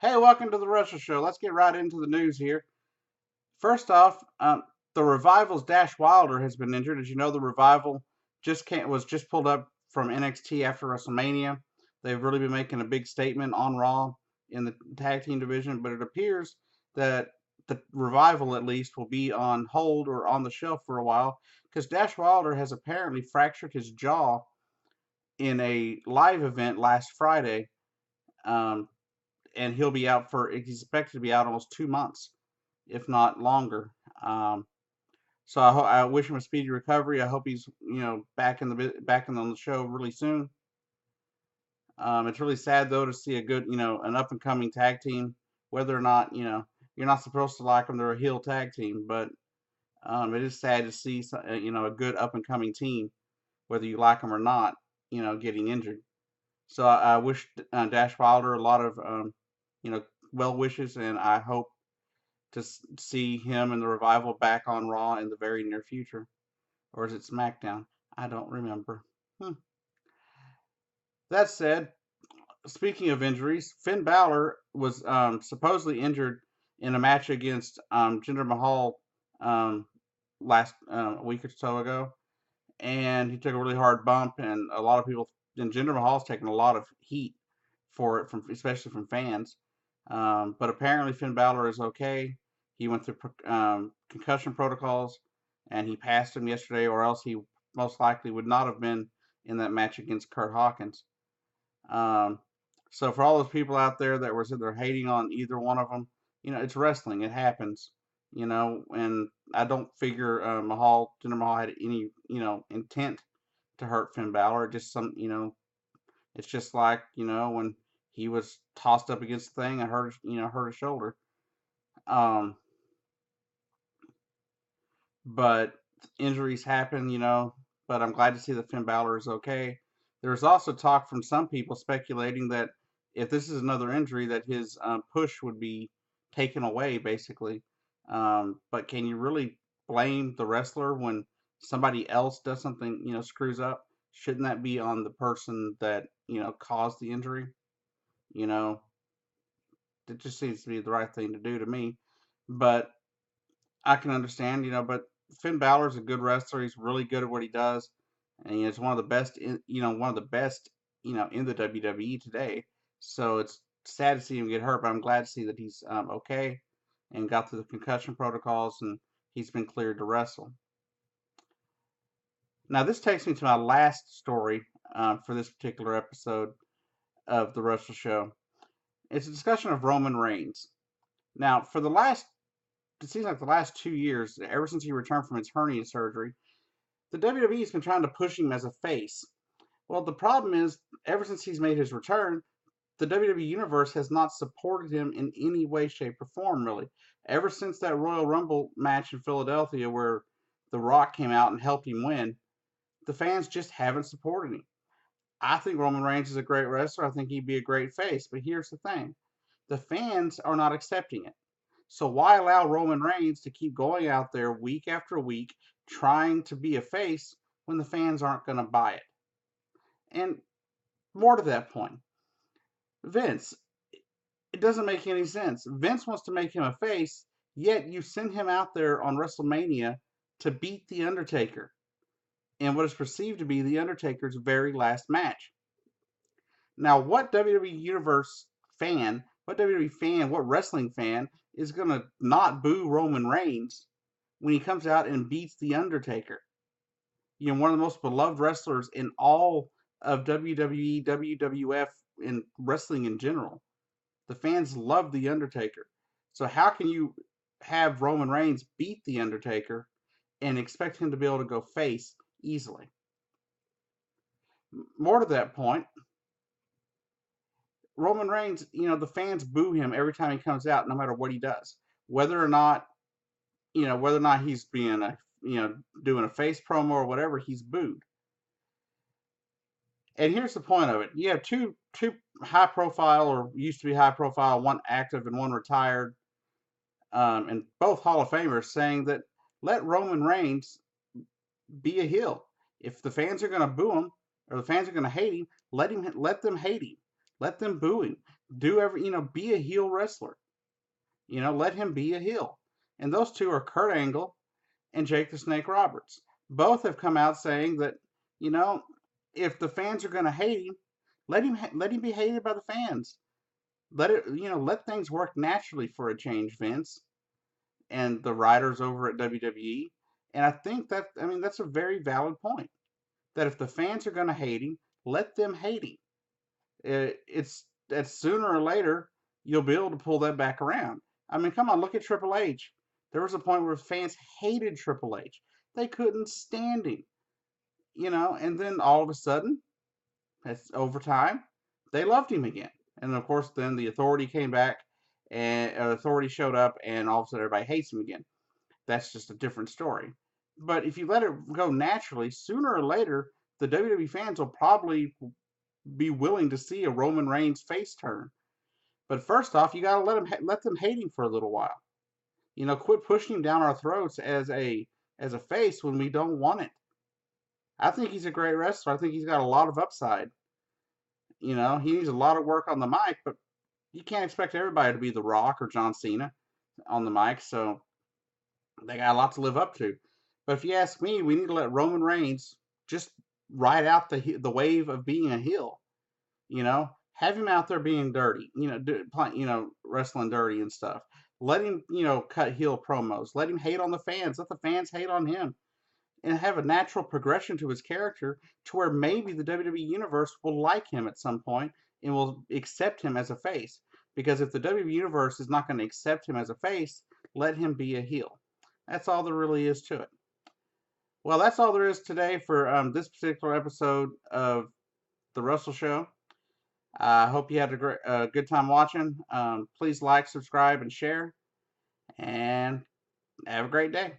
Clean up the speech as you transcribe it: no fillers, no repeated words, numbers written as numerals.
Hey, welcome to the Wrestle Show. Let's get right into the news here. First off, the Revival's Dash Wilder has been injured. As you know, the Revival was just pulled up from NXT after WrestleMania. They've really been making a big statement on Raw in the tag team division, but it appears that the Revival, at least, will be on hold or on the shelf for a while because Dash Wilder has apparently fractured his jaw in a live event last Friday. Um, and he's expected to be out almost 2 months, if not longer. So I wish him a speedy recovery. I hope he's back in on the show really soon. It's really sad though to see an up and coming tag team, whether or not you're not supposed to like them. They're a heel tag team, but it is sad to see a good up and coming team, whether you like them or not, getting injured. So I wish Dash Wilder a lot of you know well wishes, and I hope to see him and the Revival back on Raw in the very near future. Or is it SmackDown? I don't remember. Hmm. That said, speaking of injuries, Finn Balor was supposedly injured in a match against Jinder Mahal last week or so ago, and he took a really hard bump, and a lot of people, and Jinder Mahal's taken a lot of heat for it, especially from fans. But apparently Finn Balor is okay. He went through concussion protocols, and he passed him yesterday, or else he most likely would not have been in that match against Kurt Hawkins. Um, so for all those people out there that were sitting there hating on either one of them, it's wrestling. It happens. And I don't figure Jinder Mahal had any, intent to hurt Finn Balor. Just it's just like, when he was tossed up against the thing and hurt his shoulder. Um, but injuries happen, but I'm glad to see that Finn Balor is okay. There's also talk from some people speculating that if this is another injury, that his push would be taken away, basically. But can you really blame the wrestler when somebody else does something, screws up? Shouldn't that be on the person that, caused the injury? You know, it just seems to be the right thing to do to me. But I can understand, but Finn Balor's a good wrestler. He's really good at what he does, and he's one of the best, one of the best, in the WWE today. So it's sad to see him get hurt, but I'm glad to see that he's okay and got through the concussion protocols and he's been cleared to wrestle. Now this takes me to my last story for this particular episode of the Wrestle Show. It's a discussion of Roman Reigns. Now, it seems like the last 2 years, ever since he returned from his hernia surgery, the WWE has been trying to push him as a face. Well, the problem is, ever since he's made his return, the WWE Universe has not supported him in any way, shape, or form, really. Ever since that Royal Rumble match in Philadelphia where The Rock came out and helped him win, the fans just haven't supported him. I think Roman Reigns is a great wrestler. I think he'd be a great face. But here's the thing, the fans are not accepting it. So why allow Roman Reigns to keep going out there week after week trying to be a face when the fans aren't going to buy it? And more to that point, Vince, it doesn't make any sense. Vince wants to make him a face, yet you send him out there on WrestleMania to beat The Undertaker in what is perceived to be The Undertaker's very last match. Now, what wrestling fan is going to not boo Roman Reigns when he comes out and beats The Undertaker? One of the most beloved wrestlers in all of WWE, WWF, and wrestling in general. The fans love The Undertaker. So how can you have Roman Reigns beat The Undertaker and expect him to be able to go face easily? More to that point, Roman Reigns, the fans boo him every time he comes out, no matter what he does. Whether or not, he's being doing a face promo or whatever, he's booed. And here's the point of it: you have two high profile, or used to be high profile, one active and one retired, and both Hall of Famers, saying that let Roman Reigns be a heel. If the fans are going to boo him or the fans are going to hate him, let them hate him. Let them boo him. be a heel wrestler. Let him be a heel. And those two are Kurt Angle and Jake the Snake Roberts. Both have come out saying that, you know, if the fans are going to hate him, let him be hated by the fans. Let things work naturally for a change, Vince and the writers over at WWE. And that's a very valid point. That if the fans are going to hate him, let them hate him. It's that sooner or later you'll be able to pull that back around. I mean, come on, look at Triple H. There was a point where fans hated Triple H. They couldn't stand him, and then all of a sudden, that's over time, they loved him again. And of course, then the Authority came back, and Authority showed up, and all of a sudden everybody hates him again. That's just a different story. But if you let it go naturally, sooner or later, the WWE fans will probably be willing to see a Roman Reigns face turn. But first off, you got to let them hate him for a little while. Quit pushing him down our throats as a face when we don't want it. I think he's a great wrestler. I think he's got a lot of upside. He needs a lot of work on the mic, but you can't expect everybody to be The Rock or John Cena on the mic, so they got a lot to live up to. But if you ask me, we need to let Roman Reigns just ride out the wave of being a heel. Have him out there being dirty, wrestling dirty and stuff. Let him, cut heel promos. Let him hate on the fans. Let the fans hate on him, and have a natural progression to his character to where maybe the WWE universe will like him at some point and will accept him as a face. Because if the WWE universe is not going to accept him as a face, let him be a heel. That's all there really is to it. Well, that's all there is today for this particular episode of the Wrestle Show. I hope you had a good time watching. Please like, subscribe, and share. And have a great day.